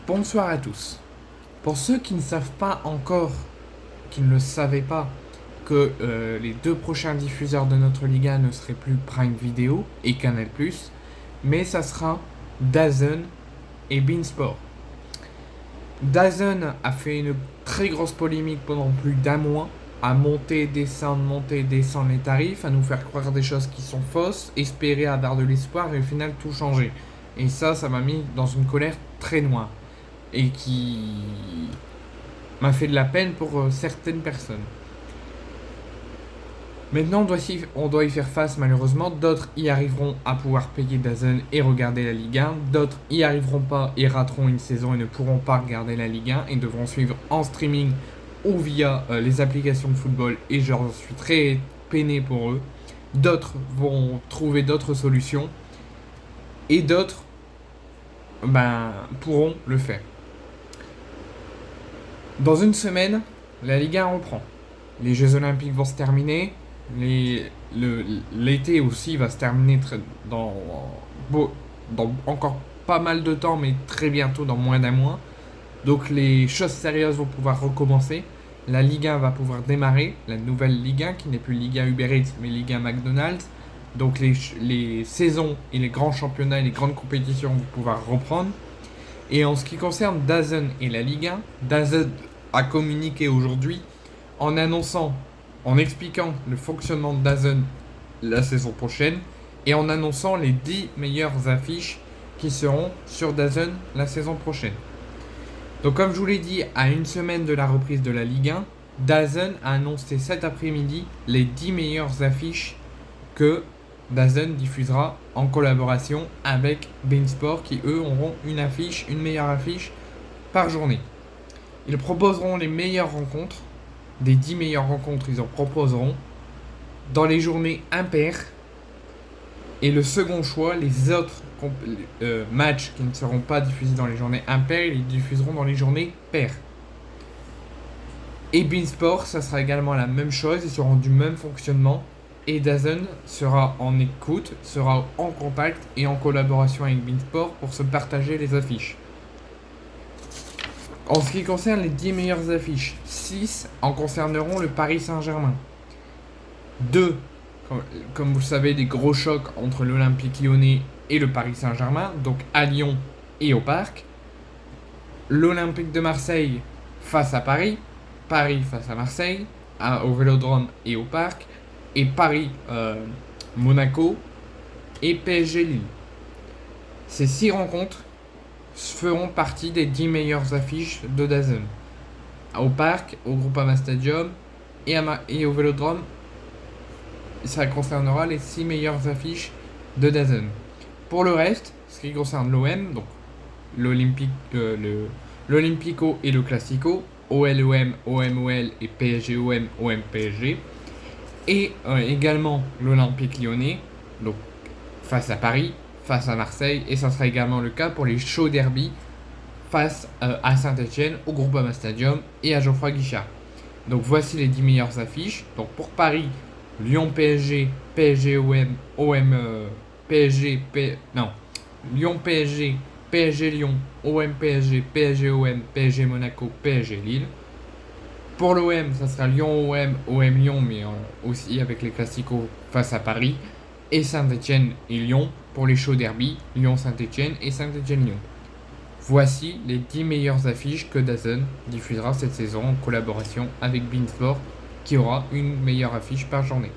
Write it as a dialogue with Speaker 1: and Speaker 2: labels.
Speaker 1: Bonsoir à tous. Pour ceux qui ne savent pas encore, qui ne le savaient pas, que les deux prochains diffuseurs de notre Liga ne seraient plus Prime Video et Canal+, mais ça sera DAZN et beIN Sport. DAZN a fait une très grosse polémique pendant plus d'un mois, à monter, descendre les tarifs, à nous faire croire des choses qui sont fausses, espérer avoir de l'espoir et au final tout changer. Et ça m'a mis dans une colère très noire et qui m'a fait de la peine pour certaines personnes. Maintenant, on doit y faire face malheureusement. D'autres y arriveront à pouvoir payer DAZN et regarder la Ligue 1. D'autres y arriveront pas et rateront une saison et ne pourront pas regarder la Ligue 1 et devront suivre en streaming ou via les applications de football. Et je suis très peiné pour eux. D'autres vont trouver d'autres solutions. Et d'autres pourront le faire. Dans une semaine, la Ligue 1 reprend. Les Jeux Olympiques vont se terminer. L'été aussi va se terminer dans encore pas mal de temps, mais très bientôt, dans moins d'un mois. Donc les choses sérieuses vont pouvoir recommencer. La Ligue 1 va pouvoir démarrer, la nouvelle Ligue 1 qui n'est plus Ligue 1 Uber Eats mais Ligue 1 McDonald's. Donc les saisons et les grands championnats et les grandes compétitions vont pouvoir reprendre. Et en ce qui concerne DAZN et la Ligue 1, DAZN a communiqué aujourd'hui en annonçant, en expliquant le fonctionnement de DAZN la saison prochaine et en annonçant les 10 meilleures affiches qui seront sur DAZN la saison prochaine. Donc comme je vous l'ai dit, à une semaine de la reprise de la Ligue 1, DAZN a annoncé cet après-midi les 10 meilleures affiches que DAZN diffusera en collaboration avec beIN Sport qui eux auront une meilleure affiche par journée. Ils proposeront les meilleures rencontres, des 10 meilleures rencontres ils en proposeront dans les journées impaires et le second choix, les autres matchs qui ne seront pas diffusés dans les journées impaires, ils diffuseront dans les journées paires. Et beIN Sport, ça sera également la même chose, ils seront du même fonctionnement. Et DAZN sera en écoute, sera en contact et en collaboration avec beIN Sport pour se partager les affiches. En ce qui concerne les 10 meilleures affiches, 6 en concerneront le Paris Saint-Germain. 2, comme vous le savez, des gros chocs entre l'Olympique Lyonnais et le Paris Saint-Germain, donc à Lyon et au Parc. L'Olympique de Marseille face à Paris, Paris face à Marseille, au Vélodrome et au Parc. Et Paris, Monaco et PSG Lille. Ces 6 rencontres feront partie des 10 meilleures affiches de DAZN. Au Parc, au Groupama Stadium et au Vélodrome, ça concernera les 6 meilleures affiches de DAZN. Pour le reste, ce qui concerne l'OM, donc l'Olympico et le Classico, OL-OM, OM-OL et PSG-OM, OM-PSG, et également l'Olympique Lyonnais, donc face à Paris, face à Marseille, et ça sera également le cas pour les chauds derby face à Saint-Etienne, au Groupama Stadium et à Geoffroy Guichard. Donc voici les 10 meilleures affiches. Donc pour Paris, Lyon PSG, PSG OM, Lyon PSG, PSG Lyon, OM PSG, PSG OM, PSG Monaco, PSG Lille. Pour l'OM, ça sera Lyon OM, OM Lyon, mais aussi avec les classicos face à Paris. Et Saint-Etienne et Lyon pour les chauds derby, Lyon-Saint-Etienne et Saint-Etienne-Lyon. Voici les 10 meilleures affiches que DAZN diffusera cette saison en collaboration avec beIN Sport qui aura une meilleure affiche par journée.